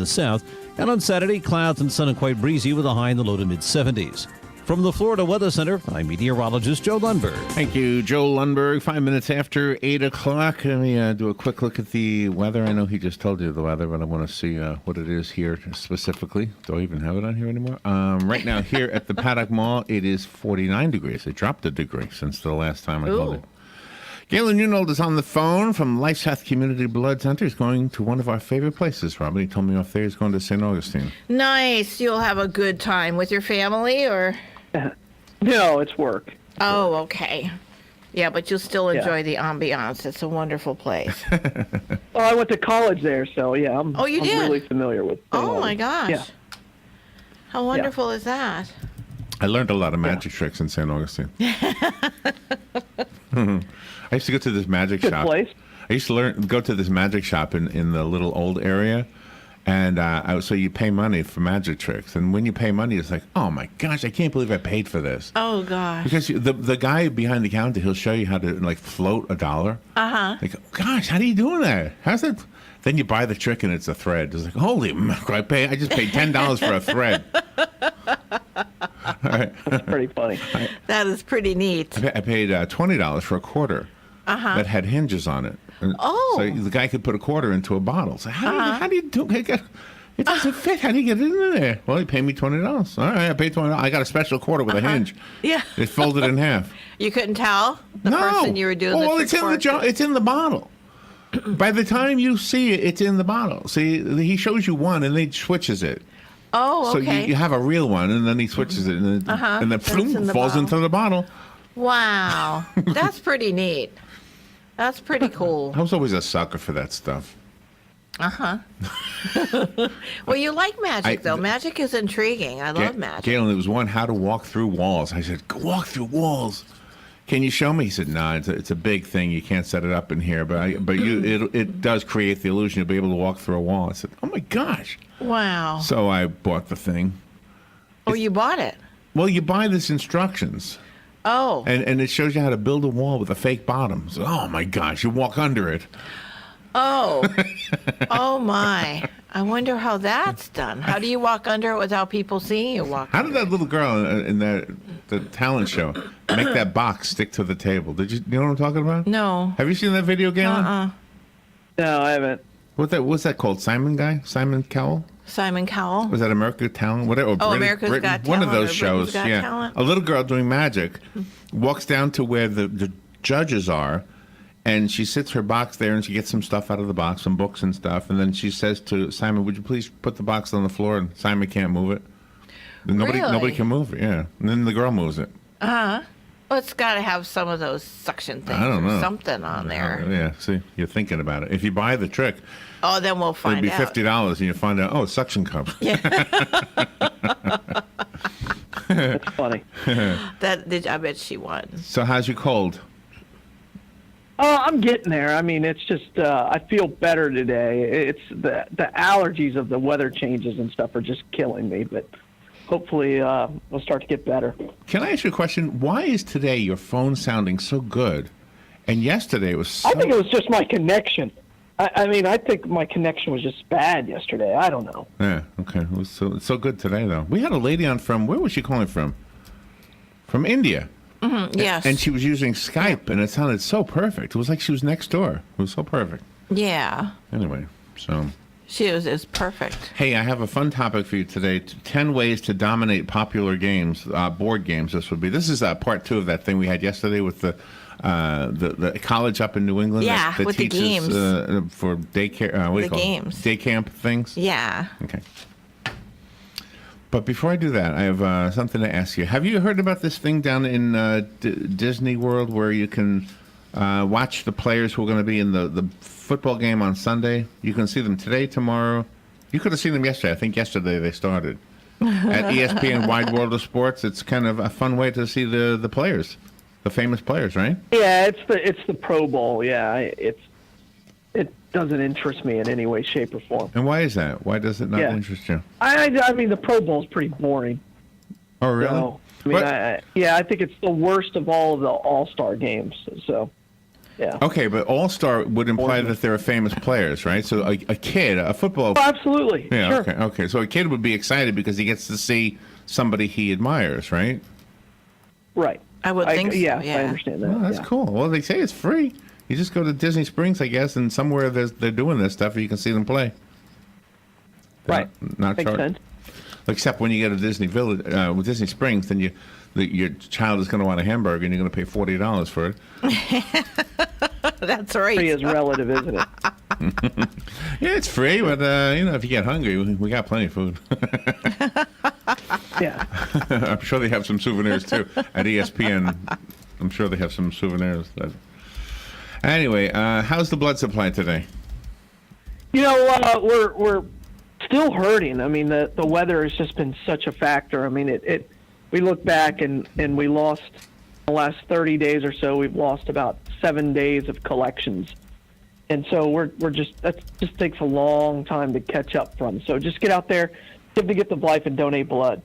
the south. And on Saturday, clouds and sun and quite breezy with a high in the low to mid-70s. From the Florida Weather Center, I'm meteorologist Joe Lundberg. Thank you, Joe Lundberg. 5 minutes after 8 o'clock. Let me do a quick look at the weather. I know he just told you the weather, but I want to see what it is here specifically. Do I even have it on here anymore? Right now, here at the Paddock Mall, it is 49 degrees. It dropped a degree since the last time I told you. Galen Unold is on the phone from LifeSouth Community Blood Center. He's going to one of our favorite places, Robin. He told me off there he's going to St. Augustine. Nice. You'll have a good time with your family, or? No, it's work. Oh, okay. Yeah, but you'll still enjoy the ambiance. It's a wonderful place. Well, I went to college there, so yeah, I'm did? really familiar with St. Oh, my Augustine. gosh. Yeah. How wonderful is that? I learned a lot of magic tricks in St. Augustine. I used to go to this magic Good shop. place. I used to go to this magic shop in the little old area, and so you pay money for magic tricks. And when you pay money, it's like, oh my gosh, I can't believe I paid for this. Oh gosh. Because the guy behind the counter, he'll show you how to like float a dollar. Like, gosh, how are you doing that? How's that? Then you buy the trick and it's a thread. It's like, holy mackerel, I just paid $10 for a thread. All right. That's pretty funny. That is pretty neat. I paid $20 for a quarter that had hinges on it. And so the guy could put a quarter into a bottle. So how do you do it? It doesn't fit. How do you get it in there? Well, he paid me $20. All right, I paid $20. I got a special quarter with a hinge. Yeah. It folded in half. You couldn't tell the person you were doing the trick it's in for? it's in the bottle. By the time you see it, it's in the bottle. See, he shows you one and then he switches it. Oh, okay. So you have a real one, and then he switches it, and then floom, falls into the bottle. Wow. That's pretty neat. That's pretty cool. I was always a sucker for that stuff. Well, you like magic, though. Magic is intriguing. I love magic. Galen, there was one, how to walk through walls. I said, go walk through walls. Can you show me? He said, no, it's a big thing. You can't set it up in here, but it does create the illusion you'll be able to walk through a wall. I said, oh my gosh. Wow. So I bought the thing. Oh, you bought it? Well, you buy this instructions. Oh. And it shows you how to build a wall with a fake bottom. So, oh my gosh, you walk under it. Oh. Oh my. I wonder how that's done. How do you walk under it without people seeing you walk? How did that little girl in the talent show make that box stick to the table? You know what I'm talking about? No. Have you seen that video, Galen? No, I haven't. What's that called? Simon Cowell? Simon Cowell? Was that America's Talent? Whatever. America's Got Talent. One of those or shows. Got Talent. A little girl doing magic walks down to where the judges are, and she sits her box there, and she gets some stuff out of the box, some books and stuff, and then she says to Simon, "Would you please put the box on the floor?" And Simon can't move it. Nobody can move it. Yeah, and then the girl moves it. Well, it's got to have some of those suction things. I don't know. Or something on there. Yeah, see, you're thinking about it. If you buy the trick, oh, then we'll find out. It'd be $50, and you find out, suction cup. Yeah. That's funny. I bet she won. So how's your cold? Oh, I'm getting there. I mean, it's just I feel better today. It's the allergies of the weather changes and stuff are just killing me, but hopefully we'll start to get better. Can I ask you a question? Why is today your phone sounding so good, and yesterday it was so... I think it was just my connection. I mean, I think my connection was just bad yesterday. I don't know. Yeah, okay. It was so good today, though. We had a lady on from... Where was she calling from? From India. Mm-hmm, yes. And she was using Skype, and it sounded so perfect. It was like she was next door. It was so perfect. Yeah. Anyway, so... It's perfect. Hey, I have a fun topic for you today. 10 ways to dominate popular games, board games. This is part 2 of that thing we had yesterday with the college up in New England. Yeah, that with teaches, the games. For daycare. What do you call games. Day camp things? Yeah. Okay. But before I do that, I have something to ask you. Have you heard about this thing down in Disney World where you can watch the players who are going to be in the football game on Sunday? You can see them today, tomorrow. You could have seen them yesterday. I think yesterday they started. At ESPN Wide World of Sports, it's kind of a fun way to see the players, the famous players, right? Yeah, it's the Pro Bowl. Yeah, it doesn't interest me in any way, shape, or form. And why is that? Why does it not interest you? I mean, the Pro Bowl is pretty boring. Oh, really? So, I mean, I think it's the worst of all of the All-Star games. So, Yeah. Okay, but all-star would imply that they're famous players, right? So a kid, a football. Oh, absolutely. Yeah. Sure. Okay. So a kid would be excited because he gets to see somebody he admires, right? Right. I would think so, Yeah, yeah. I understand that. Oh, that's yeah. cool. Well, they say it's free. You just go to Disney Springs, I guess, and somewhere they're doing this stuff, and you can see them play. They're Right. Not Makes charged. sense. Except when you get to Disney Village, with Disney Springs, then your child is going to want a hamburger, and you're going to pay $40 for it. That's Free right. is relative, isn't it? Yeah, it's free, but if you get hungry, we got plenty of food. Yeah. I'm sure they have some souvenirs too at ESPN. I'm sure they have some souvenirs. Anyway, how's the blood supply today? We're still hurting. I mean, the weather has just been such a factor. I mean, we look back and we lost the last 30 days or so. We've lost about 7 days of collections, and so that just takes a long time to catch up from. So just get out there, give the gift of life, and donate blood.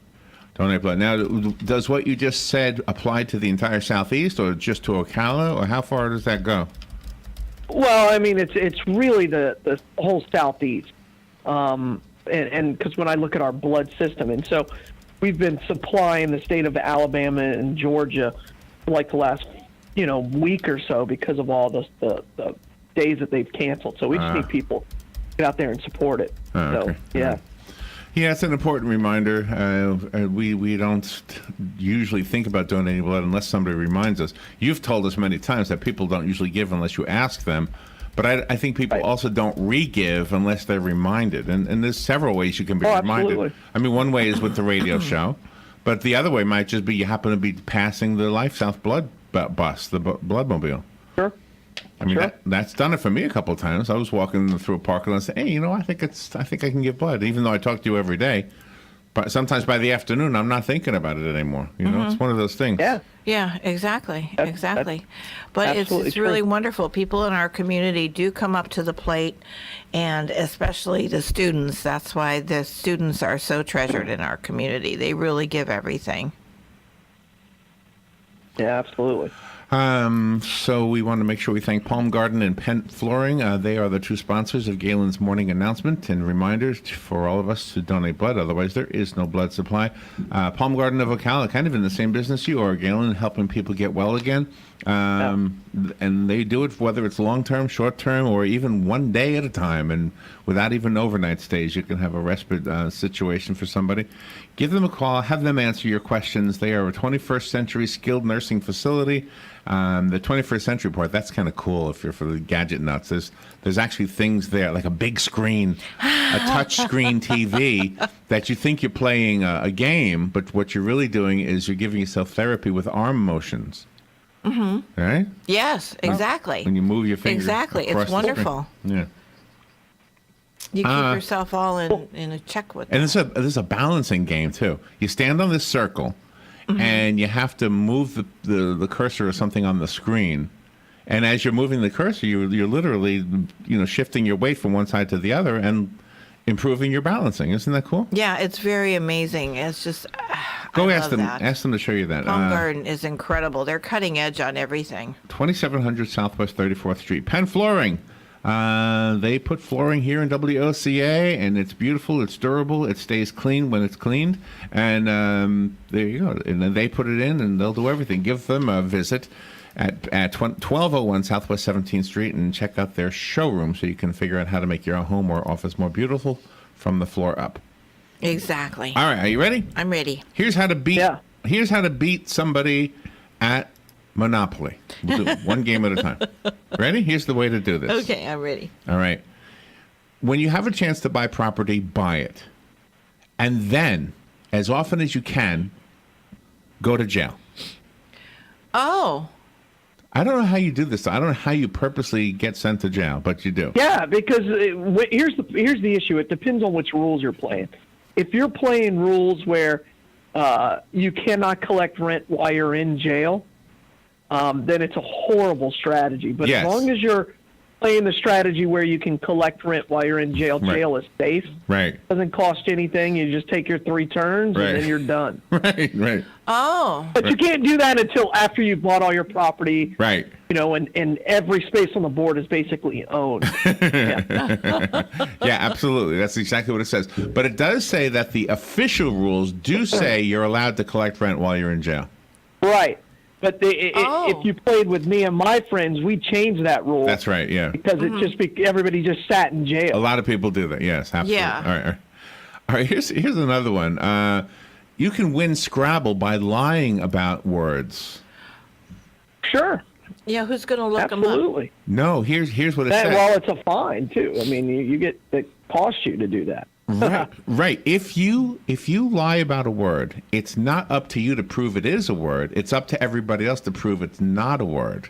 Donate blood. Now, does what you just said apply to the entire Southeast, or just to Ocala, or how far does that go? Well, I mean, it's really the whole Southeast, and because when I look at our blood system, and so we've been supplying the state of Alabama and Georgia for like the last week or so because of all the days that they've canceled. So we just need people to get out there and support it. Okay. Yeah. Yeah, it's an important reminder. We don't usually think about donating blood unless somebody reminds us. You've told us many times that people don't usually give unless you ask them. But I think people also don't re-give unless they're reminded. And there's several ways you can be reminded. Absolutely. I mean, one way is with the radio show. But the other way might just be you happen to be passing the LifeSouth blood bus, the Bloodmobile. Sure. I mean, that's done it for me a couple of times. I was walking through a park and I said, "Hey, I think I can give blood," even though I talk to you every day. But sometimes by the afternoon, I'm not thinking about it anymore. It's one of those things. Yeah. Yeah, exactly. Exactly. But absolutely it's really true. wonderful. People in our community do come up to the plate, and especially the students. That's why the students are so treasured in our community. They really give everything. Yeah, absolutely. So we want to make sure we thank Palm Garden and Pent Flooring. They are the two sponsors of Galen's morning announcement and reminders for all of us to donate blood. Otherwise, there is no blood supply. Palm Garden of Ocala, kind of in the same business you are, Galen, helping people get well again. And they do it whether it's long-term, short-term, or even 1 day at a time. And without even overnight stays, you can have a respite situation for somebody. Give them a call. Have them answer your questions. They are a 21st century skilled nursing facility. The 21st century part, that's kind of cool if you're for the gadget nuts. There's actually things there, like a big screen, a touch screen TV that you think you're playing a game, but what you're really doing is you're giving yourself therapy with arm motions. Mm-hmm. Right? Yes, exactly. When you move your fingers. Exactly. across It's the screen. wonderful. Yeah. You keep yourself all in a check with And that. this is a balancing game, too. You stand on this circle, and you have to move the cursor or something on the screen. And as you're moving the cursor, you're literally, shifting your weight from one side to the other and improving your balancing. Isn't that cool? Yeah, it's very amazing. It's just Go I ask love them. that. Ask them to show you that. Palm Garden is incredible. They're cutting edge on everything. 2700 Southwest 34th Street. Penn Flooring. They put flooring here in WOCA, and it's beautiful. It's durable. It stays clean when it's cleaned. And there you go. And then they put it in, and they'll do everything. Give them a visit at 1201 Southwest 17th Street and check out their showroom so you can figure out how to make your home or office more beautiful from the floor up. Exactly. All right, are you ready? I'm ready. Here's how to beat. Yeah. Here's how to beat somebody at Monopoly. We'll do it one game at a time. Ready? Here's the way to do this. Okay, I'm ready. All right. When you have a chance to buy property, buy it. And then, as often as you can, go to jail. Oh. I don't know how you do this. I don't know how you purposely get sent to jail, but you do. Yeah, because here's the issue. It depends on which rules you're playing. If you're playing rules where you cannot collect rent while you're in jail, then it's a horrible strategy. But Yes. as long as you're playing the strategy where you can collect rent while you're in jail, Right. jail is safe. Right. Doesn't cost you anything. You just take your 3 turns Right. and then you're done. Right. Oh. But you can't do that until after you've bought all your property. Right. and every space on the board is basically owned. Yeah. Yeah, absolutely. That's exactly what it says. But it does say that the official rules do say you're allowed to collect rent while you're in jail. Right. But if you played with me and my friends, we changed that rule. That's right, yeah. Because everybody just sat in jail. A lot of people do that, yes, absolutely. Yeah. All right, here's another one. You can win Scrabble by lying about words. Sure. Yeah, who's going to look them up? Absolutely. No, here's what it says. Well, it's a fine, too. I mean, it costs you to do that. Right. If you lie about a word, it's not up to you to prove it is a word. It's up to everybody else to prove it's not a word.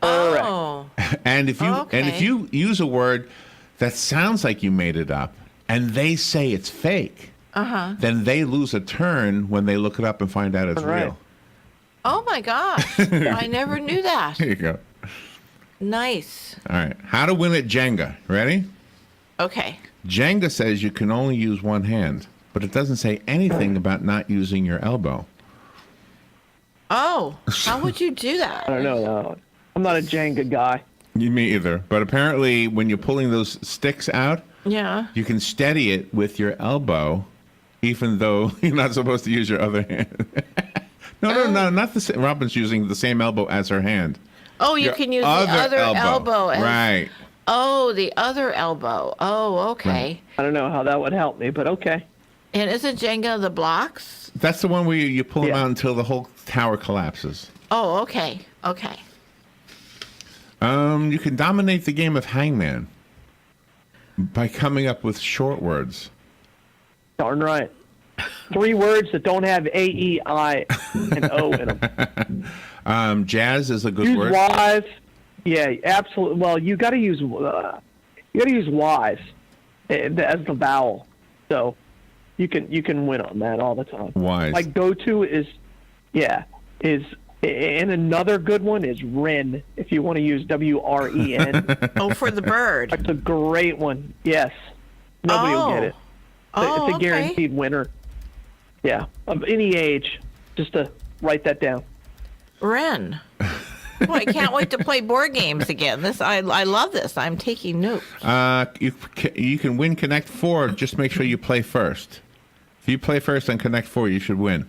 Oh. And if you use a word that sounds like you made it up, and they say it's fake, then they lose a turn when they look it up and find out it's real. Oh my gosh! I never knew that. There you go. Nice. All right. How to win at Jenga. Ready? Okay. Jenga says you can only use one hand, but it doesn't say anything about not using your elbow. Oh, how would you do that? I don't know. No. I'm not a Jenga guy. Me either. But apparently when you're pulling those sticks out, Yeah. you can steady it with your elbow, even though you're not supposed to use your other hand. No, not the same. Robin's using the same elbow as her hand. Oh, you Your can use the other elbow. Right. Oh, the other elbow. Oh, okay. Right. I don't know how that would help me, but okay. And isn't Jenga the blocks? That's the one where you pull them out until the whole tower collapses. Oh, okay. Okay. You can dominate the game of Hangman by coming up with short words. Darn right. 3 words that don't have A, E, I, and O in them. Jazz is a good Use word. wise. Yeah, absolutely. Well, you got to use wise as the vowel, so you can win on that all the time. Wise. Like go-to is, and another good one is Wren. If you want to use WREN. Oh, for the bird. That's a great one. Yes, nobody will get it. It's a guaranteed winner. Yeah, of any age. Just to write that down. Ren. Boy, I can't wait to play board games again. I love this. I'm taking notes. You can win Connect 4. Just make sure you play first. If you play first on Connect 4, you should win.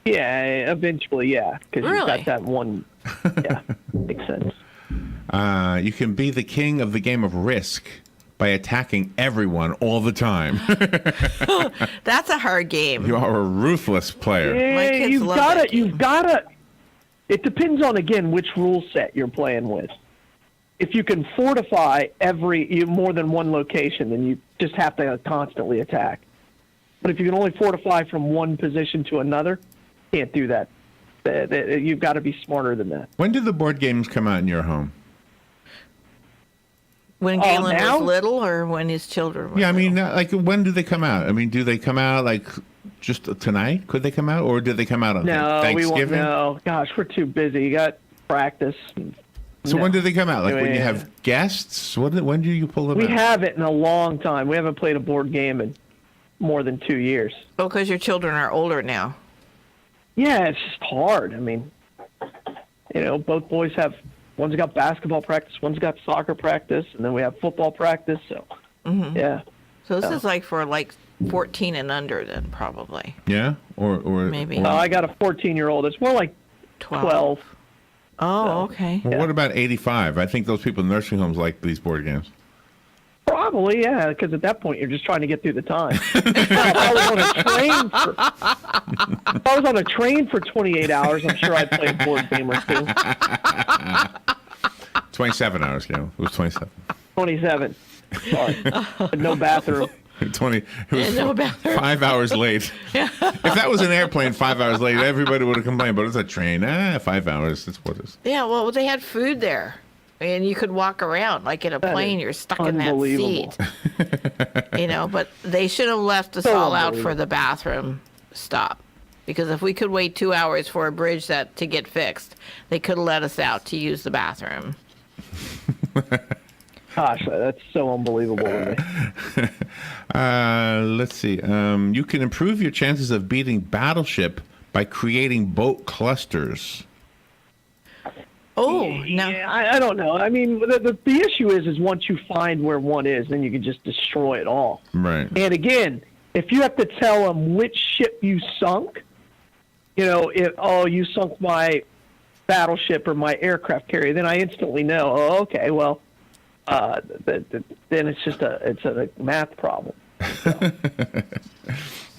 Yeah, eventually, yeah. Because Really? you've got that one. Yeah, makes sense. You can be the king of the game of Risk by attacking everyone all the time. That's a hard game. You are a ruthless player. My Yeah, kids you've love got that to. You've got to. It depends on again which rule set you're playing with. If you can fortify more than one location, then you just have to constantly attack. But if you can only fortify from one position to another, can't do that. You've got to be smarter than that. When did the board games come out in your home? When Galen now? was little, or when his children were Yeah, I mean, little? like, when do they come out? I mean, do they come out, like, just tonight? Could they come out? Or did they come out on No, we won't. Thanksgiving? No, gosh, we're too busy. You got practice. So when do they come out? Like, when you Yeah. have guests? When do you pull them We out? haven't in a long time. We haven't played a board game in more than 2 years. Oh, because your children are older now. Yeah, it's just hard. I mean, both boys have, one's got basketball practice, one's got soccer practice, and then we have football practice. So, yeah. So this is like for 14 and under then, probably. Yeah? Or Maybe. or- I got a 14-year-old. It's more like 12. Oh, okay. Well, what about 85? I think those people in nursing homes like these board games. Probably, yeah, because at that point you're just trying to get through the time. If I was on a train for 28 hours, I'm sure I'd play a board game or two. 27 hours, Galen. It was 27. 27. Sorry. But no bathroom. 20. It was No bathroom. 5 hours late. If that was an airplane, 5 hours late, everybody would have complained. But it's a train. 5 hours. That's what it is. Yeah, well, they had food there. And you could walk around. Like in a plane, you're stuck in that seat. But they should have left us all out for the bathroom stop. Because if we could wait 2 hours for a bridge to get fixed, they could have let us out to use the bathroom. Gosh, that's so unbelievable to me. Let's see. You can improve your chances of beating Battleship by creating boat clusters. Oh, no. Yeah, I don't know. I mean, the issue is once you find where one is, then you can just destroy it all. Right. And again, if you have to tell them which ship you sunk, you sunk my battleship or my aircraft carrier, then I instantly know. Oh, okay. Well, then it's just a math problem.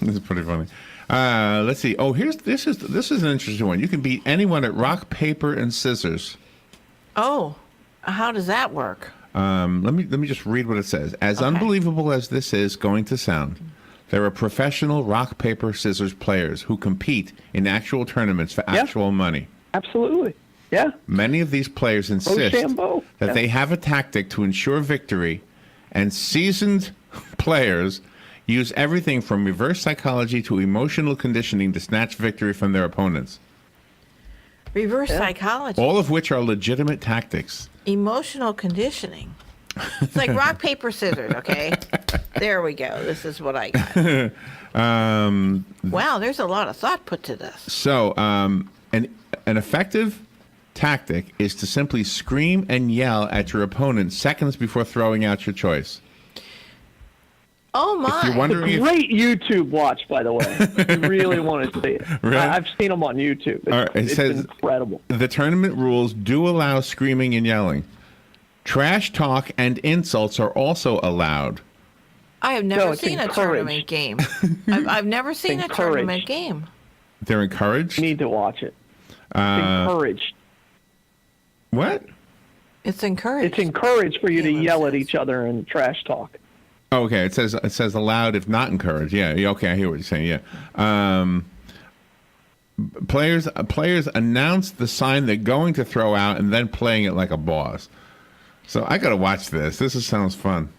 This is pretty funny. Let's see. Oh, this is an interesting one. You can beat anyone at rock, paper, and scissors. Oh, how does that work? Let me just read what it says. As unbelievable as this is going to sound, there are professional rock, paper, scissors players who compete in actual tournaments for actual money. Absolutely. Yeah. Many of these players insist that Yeah. they have a tactic to ensure victory, and seasoned players use everything from reverse psychology to emotional conditioning to snatch victory from their opponents. Reverse psychology. All of which are legitimate tactics. Emotional conditioning. It's like rock, paper, scissors, okay? There we go. This is what I got. Wow, there's a lot of thought put to this. So, an effective tactic is to simply scream and yell at your opponent seconds before throwing out your choice. Oh, my. If you're wondering Great YouTube watch, by the way. If you really want to see it. Really? I've seen them on YouTube. It's says incredible. the tournament rules do allow screaming and yelling. Trash talk and insults are also allowed. I have never it's seen a encouraged. tournament game. I've never seen a tournament encouraged. game. They're encouraged? You need to watch it. It's encouraged. What? It's encouraged. It's encouraged for you to Galen yell at says. each other and trash talk. Oh, okay. It says allowed if not encouraged. Yeah. Okay. I hear what you're saying. Yeah. Players announce the sign they're going to throw out and then playing it like a boss. So I got to watch this. Sounds fun.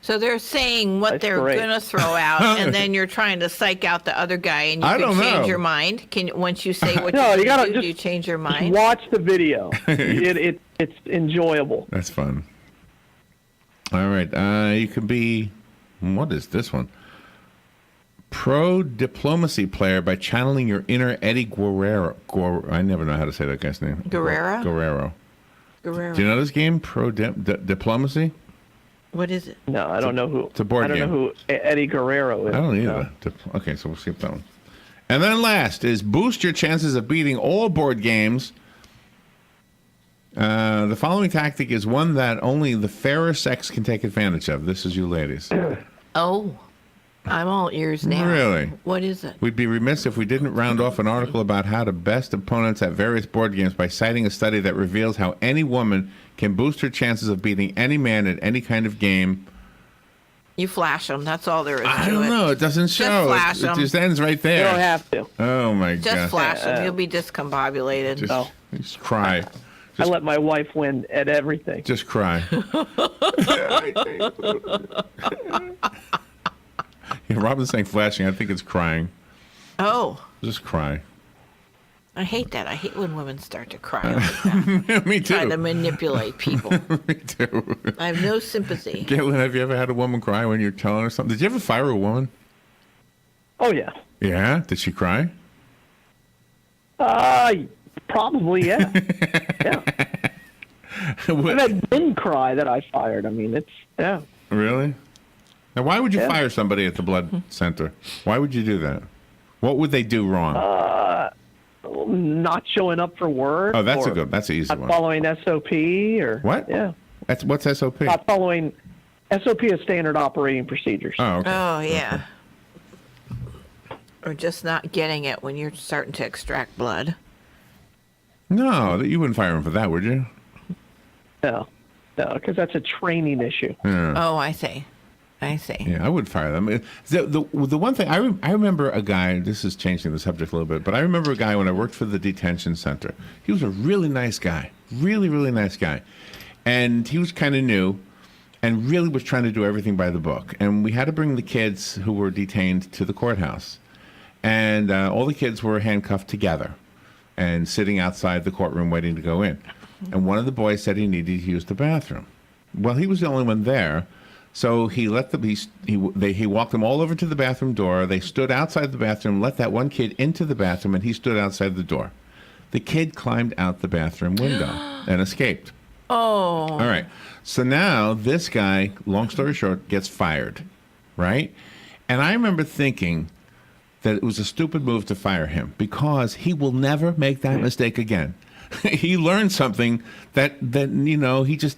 So they're saying what That's they're great. going to throw out, and then you're trying to psych out the other guy, and you I can don't change know. your mind. Once you say what No, you're you going gotta to do, just- do you change your Just mind? watch the video. It's enjoyable. That's fun. All right. You can be. What is this one? Pro diplomacy player by channeling your inner Eddie Guerrero. I never know how to say that guy's name. Guerrero? Guerrero. Guerrero. Do you know this game? Pro diplomacy? What is it? No, I don't know who. it's a board I don't game. know who Eddie Guerrero is. I don't No. either. Okay, so we'll skip that one. And then last is boost your chances of beating all board games. The following tactic is one that only the fairer sex can take advantage of. This is you ladies. Oh, I'm all ears now. Really? What is it? We'd be remiss if we didn't round off an article about how to best opponents at various board games by citing a study that reveals how any woman can boost her chances of beating any man at any kind of game. You flash them. That's all there is to I it. don't know. It doesn't show. flash It 'em. just ends right You there. don't have to. Oh, my God. Just flash them. You'll be discombobulated. Just cry. I let my wife win at everything. Just cry. Yeah, Robin's saying flashing. I think it's crying. Oh, Just cry. I hate that. I hate when women start to cry like that. Me Trying to too. manipulate people. Me too. I have no sympathy. Galen, have you ever had a woman cry when you're telling her something? Did you ever fire a woman? Oh yeah. Yeah? Did she cry? Probably yeah. Yeah. What- I've had men cry that I fired. I mean, yeah. Really? Now, why would you Yeah. fire somebody at the blood center? Why would you do that? What would they do wrong? Not showing up for work. That's or that's an easy Not one. following SOP or What? Yeah. What's SOP? Not following SOP is standard operating procedures. Oh, okay. Oh, yeah. Or just not getting it when you're starting to extract blood. No, you wouldn't fire him for that, would you? No, because that's a training issue. Yeah. Oh, I see. I see. Yeah, I would fire them. The one thing, I remember a guy, this is changing the subject a little bit, but I remember a guy when I worked for the detention center. He was a really nice guy. Really, really nice guy. And he was kind of new and really was trying to do everything by the book. And we had to bring the kids who were detained to the courthouse. And all the kids were handcuffed together and sitting outside the courtroom waiting to go in. And one of the boys said he needed to use the bathroom. Well, he was the only one there. So he let them. He walked them all over to the bathroom door. They stood outside the bathroom, let that one kid into the bathroom, and he stood outside the door. The kid climbed out the bathroom window and escaped. Oh. All right. So now this guy, long story short, gets fired, right? And I remember thinking that it was a stupid move to fire him because he will never make that mistake again. He learned something that he just,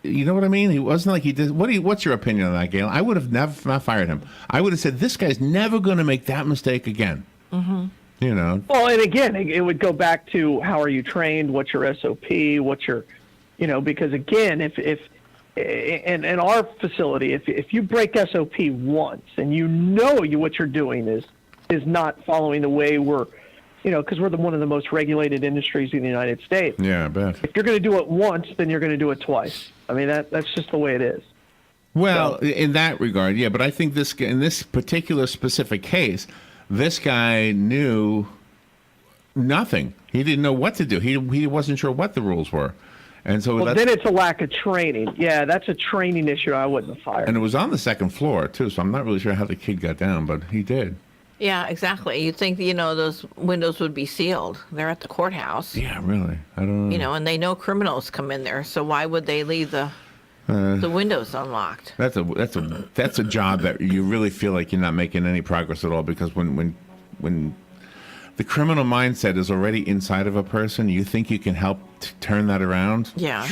you know what I mean? He wasn't like he did. What's your opinion on that, Galen? I would have never not fired him. I would have said, this guy's never going to make that mistake again. Mm-hmm. Well, and again, it would go back to how are you trained? What's your SOP? What's your, because again, if in our facility, if you break SOP once and what you're doing is not following the way we're, because we're one of the most regulated industries in the United States. Yeah, I bet. If you're going to do it once, then you're going to do it twice. I mean, that's just the way it is. Well, in that regard, yeah. But I think in this particular specific case, this guy knew nothing. He didn't know what to do. He wasn't sure what the rules were. And so then it's a lack of training. Yeah, that's a training issue. I wouldn't have fired. And it was on the second floor, too, so I'm not really sure how the kid got down, but he did. Yeah, exactly. You'd think, those windows would be sealed. They're at the courthouse. Yeah, really. I don't know. And they know criminals come in there, so why would they leave the windows unlocked? That's a job that you really feel like you're not making any progress at all, because when the criminal mindset is already inside of a person, you think you can help turn that around? Yeah.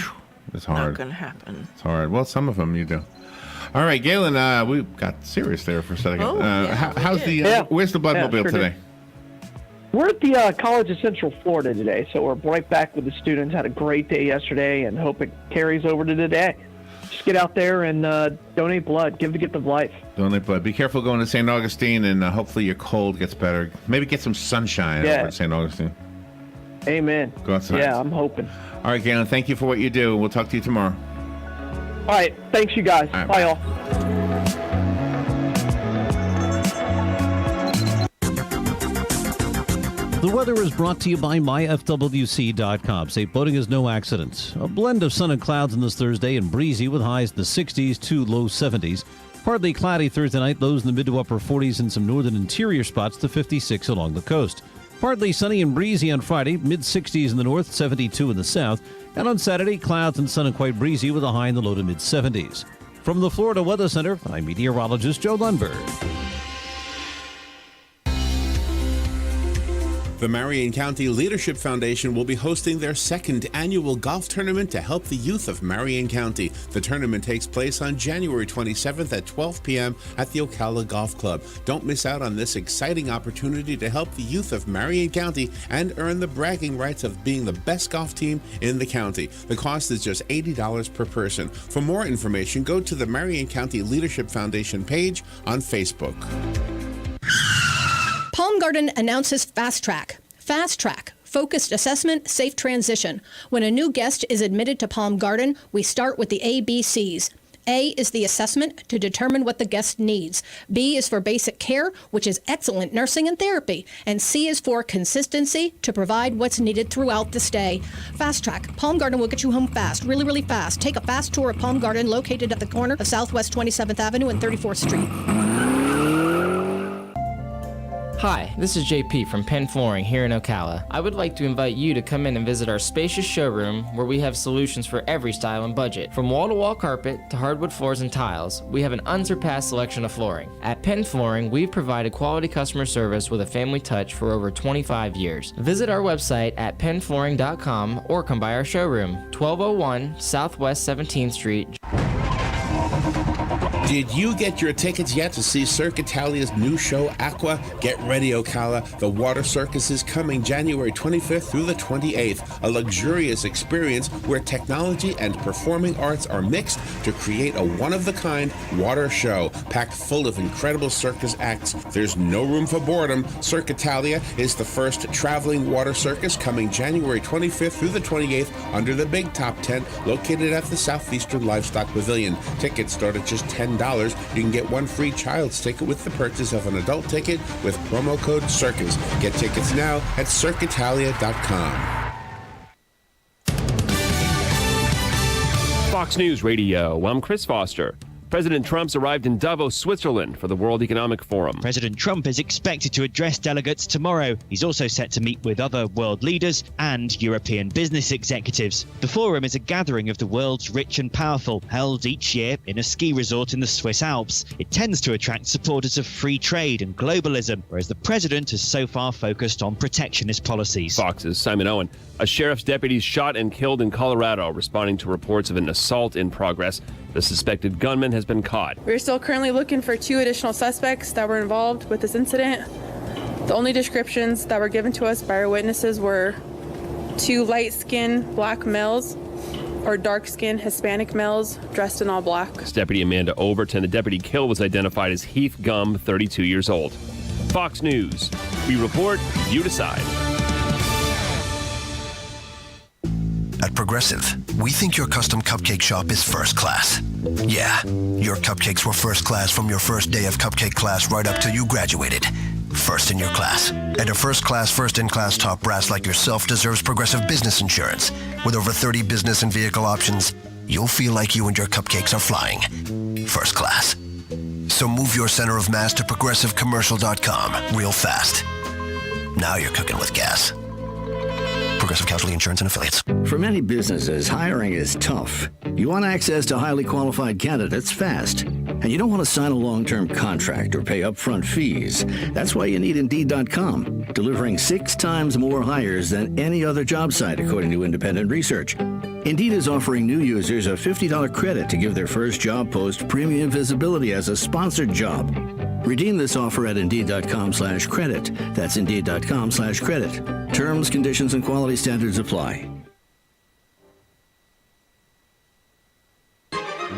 It's hard. Not going to happen. It's hard. Well, some of them you do. All right, Galen, we got serious there for a second. Where's the Bloodmobile today? We're at the College of Central Florida today, so we're right back with the students. Had a great day yesterday and hope it carries over to today. Just get out there and donate blood. Give the gift of life. Donate blood. Be careful going to St. Augustine, and hopefully your cold gets better. Maybe get some sunshine over at St. Augustine. Amen. Go outside. Yeah, I'm hoping. All right, Galen, thank you for what you do. We'll talk to you tomorrow. All right. Thanks, you guys. All right, bye, all. The weather is brought to you by myfwc.com. Safe boating is no accident. A blend of sun and clouds on this Thursday and breezy with highs in the 60s to low 70s. Partly cloudy Thursday night, lows in the mid to upper 40s in some northern interior spots to 56 along the coast. Partly sunny and breezy on Friday, mid-60s in the north, 72 in the south. And on Saturday, clouds and sun and quite breezy with a high in the low to mid-70s. From the Florida Weather Center, I'm meteorologist Joe Lundberg. The Marion County Leadership Foundation will be hosting their second annual golf tournament to help the youth of Marion County. The tournament takes place on January 27th at 12 p.m. at the Ocala Golf Club. Don't miss out on this exciting opportunity to help the youth of Marion County and earn the bragging rights of being the best golf team in the county. The cost is just $80 per person. For more information, go to the Marion County Leadership Foundation page on Facebook. Palm Garden announces Fast Track. Fast Track, focused assessment, safe transition. When a new guest is admitted to Palm Garden, we start with the ABCs. A is the assessment to determine what the guest needs. B is for basic care, which is excellent nursing and therapy. And C is for consistency to provide what's needed throughout the stay. Fast Track. Palm Garden will get you home fast, really, really fast. Take a fast tour of Palm Garden, located at the corner of Southwest 27th Avenue and 34th Street. Hi, this is JP from Penn Flooring here in Ocala. I would like to invite you to come in and visit our spacious showroom where we have solutions for every style and budget. From wall-to-wall carpet to hardwood floors and tiles, we have an unsurpassed selection of flooring. At Penn Flooring, we've provided quality customer service with a family touch for over 25 years. Visit our website at pennflooring.com or come by our showroom, 1201 Southwest 17th Street. Did you get your tickets yet to see Cirque Italia's new show, Aqua? Get ready, Ocala. The Water Circus is coming January 25th through the 28th, a luxurious experience where technology and performing arts are mixed to create a one-of-the-kind water show, packed full of incredible circus acts. There's no room for boredom. Cirque Italia is the first traveling water circus coming January 25th through the 28th under the Big Top tent located at the Southeastern Livestock Pavilion. Tickets start at just $10. You can get one free child's ticket with the purchase of an adult ticket with promo code CIRCUS. Get tickets now at cirqueitalia.com. Fox News Radio, I'm Chris Foster. President Trump's arrived in Davos, Switzerland for the World Economic Forum. President Trump is expected to address delegates tomorrow. He's also set to meet with other world leaders and European business executives. The forum is a gathering of the world's rich and powerful, held each year in a ski resort in the Swiss Alps. It tends to attract supporters of free trade and globalism, whereas the president has so far focused on protectionist policies. Fox's Simon Owen. A sheriff's deputy shot and killed in Colorado, responding to reports of an assault in progress. The suspected gunman has been caught. We're still currently looking for 2 additional suspects that were involved with this incident. The only descriptions that were given to us by our witnesses were 2 light-skinned black males or dark-skinned Hispanic males dressed in all black. This Deputy Amanda Overton. The deputy killed was identified as Heath Gum, 32 years old. Fox News. We report, you decide. At Progressive, we think your custom cupcake shop is first class. Yeah, your cupcakes were first class from your first day of cupcake class right up till you graduated. First in your class. And a first class, first in class top brass like yourself deserves Progressive Business Insurance. With over 30 business and vehicle options, you'll feel like you and your cupcakes are flying. First class. So move your center of mass to progressivecommercial.com real fast. Now you're cooking with gas. Progressive Casualty Insurance and Affiliates. For many businesses, hiring is tough. You want access to highly qualified candidates fast. And you don't want to sign a long-term contract or pay upfront fees. That's why you need Indeed.com, delivering 6 times more hires than any other job site, according to independent research. Indeed is offering new users a $50 credit to give their first job post premium visibility as a sponsored job. Redeem this offer at Indeed.com/credit. That's Indeed.com/credit. Terms, conditions, and quality standards apply.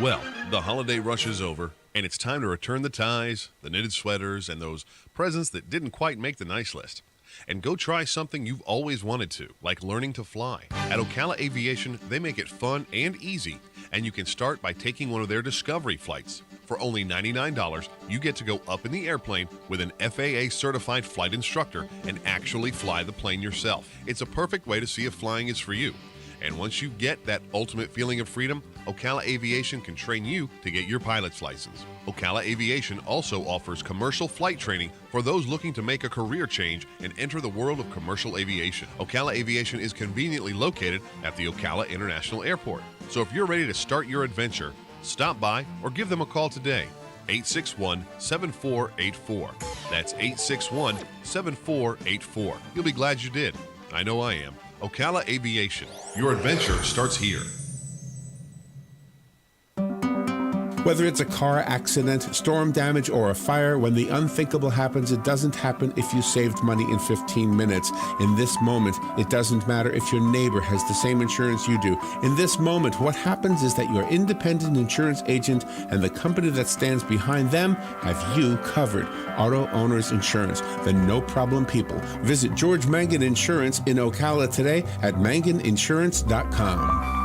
Well, the holiday rush is over, and it's time to return the ties, the knitted sweaters, and those presents that didn't quite make the nice list. And go try something you've always wanted to, like learning to fly. At Ocala Aviation, they make it fun and easy, and you can start by taking one of their Discovery flights. For only $99, you get to go up in the airplane with an FAA-certified flight instructor and actually fly the plane yourself. It's a perfect way to see if flying is for you. And once you get that ultimate feeling of freedom, Ocala Aviation can train you to get your pilot's license. Ocala Aviation also offers commercial flight training for those looking to make a career change and enter the world of commercial aviation. Ocala Aviation is conveniently located at the Ocala International Airport. So if you're ready to start your adventure, stop by or give them a call today. 861-7484. That's 861-7484. You'll be glad you did. I know I am. Ocala Aviation. Your adventure starts here. Whether it's a car accident, storm damage, or a fire, when the unthinkable happens, it doesn't happen if you saved money in 15 minutes. In this moment, it doesn't matter if your neighbor has the same insurance you do. In this moment, what happens is that your independent insurance agent and the company that stands behind them have you covered. Auto Owners Insurance, the no-problem people. Visit George Mangan Insurance in Ocala today at manganinsurance.com.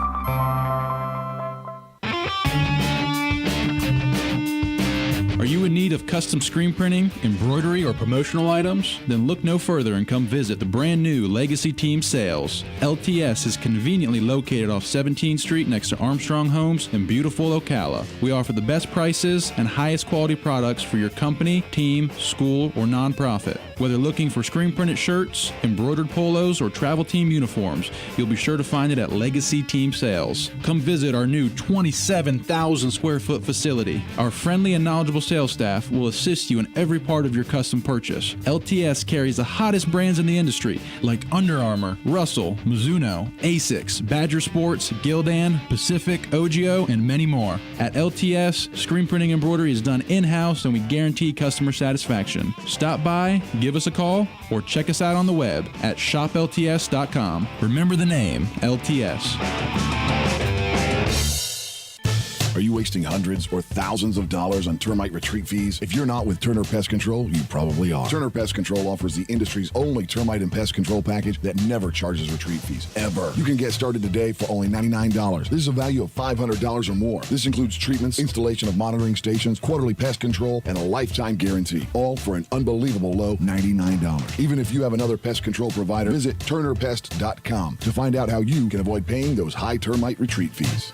Are you in need of custom screen printing, embroidery, or promotional items? Then look no further and come visit the brand new Legacy Team Sales. LTS is conveniently located off 17th Street next to Armstrong Homes in beautiful Ocala. We offer the best prices and highest quality products for your company, team, school, or nonprofit. Whether looking for screen printed shirts, embroidered polos, or travel team uniforms, you'll be sure to find it at Legacy Team Sales. Come visit our new 27,000 square foot facility. Our friendly and knowledgeable sales staff will assist you in every part of your custom purchase. LTS carries the hottest brands in the industry like Under Armour, Russell, Mizuno, Asics, Badger Sports, Gildan, Pacific, Ogio, and many more. At LTS, screen printing embroidery is done in-house and we guarantee customer satisfaction. Stop by, give us a call, or check us out on the web at shoplts.com. Remember the name, LTS. Are you wasting hundreds or thousands of dollars on termite retreat fees? If you're not with Turner Pest Control, you probably are. Turner Pest Control offers the industry's only termite and pest control package that never charges retreat fees, ever. You can get started today for only $99. This is a value of $500 or more. This includes treatments, installation of monitoring stations, quarterly pest control, and a lifetime guarantee, all for an unbelievable low $99. Even if you have another pest control provider, visit turnerpest.com to find out how you can avoid paying those high termite retreat fees.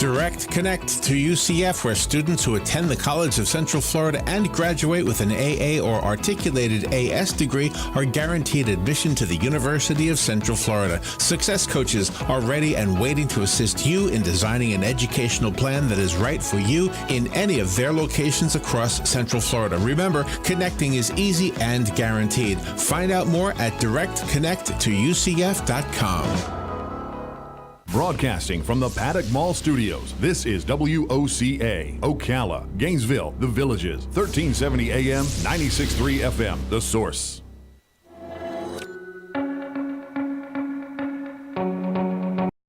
Direct Connect to UCF, where students who attend the College of Central Florida and graduate with an AA or articulated AS degree are guaranteed admission to the University of Central Florida. Success coaches are ready and waiting to assist you in designing an educational plan that is right for you in any of their locations across Central Florida. Remember, connecting is easy and guaranteed. Find out more at directconnecttoucf.com. Broadcasting from the Paddock Mall Studios, this is WOCA, Ocala, Gainesville, The Villages, 1370 AM, 96.3 FM, The Source.